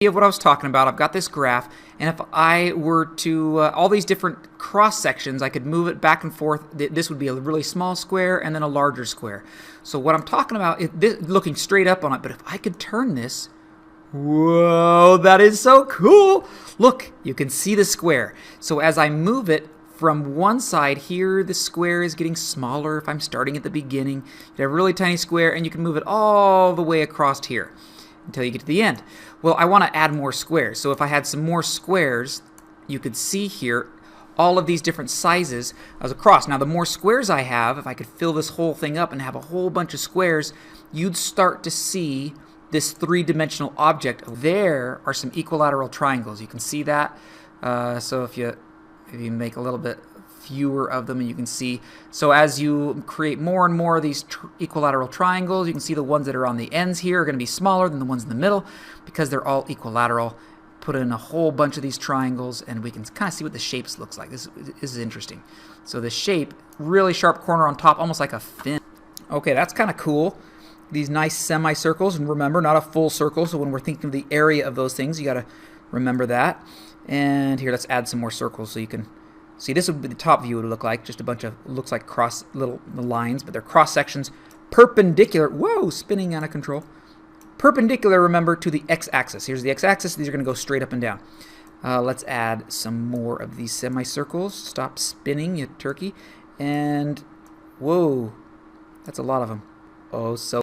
Of what I was talking about, I've got this graph, and if I were to, all these different cross sections, I could move it back and forth. This would be a really small square and then a larger square. So what I'm talking about is looking straight up on it, but if I could turn this, whoa, that is so cool. Look, you can see the square. So as I move it from one side here, the square is getting smaller. If I'm starting at the beginning, you have a really tiny square, and you can move it all the way across here until you get to the end. Well, I want to add more squares. So if I had some more squares, you could see here all of these different sizes as across. Now, the more squares I have, if I could fill this whole thing up and have a whole bunch of squares, you'd start to see this three-dimensional object. There are some equilateral triangles. You can see that. So if you make a little bit fewer of them, and you can see, so as you create more and more of these equilateral triangles, you can see the ones that are on the ends here are going to be smaller than the ones in the middle because they're all equilateral. Put in a whole bunch of these triangles, and we can kind of see what the shapes looks like. This is interesting. So the shape, really sharp corner on top, almost like a fin. Okay, that's kind of cool. These nice semicircles, and remember, not a full circle, so when we're thinking of the area of those things, you got to remember that. And here, let's add some more circles so you can see. This would be the top view. Would look like just a bunch of, looks like cross little lines, but they're cross sections perpendicular. Whoa, spinning out of control. Perpendicular, remember, to the x-axis. Here's the x-axis. These are going to go straight up and down. Let's add some more of these semicircles. Stop spinning, you turkey. And whoa, that's a lot of them. Oh, so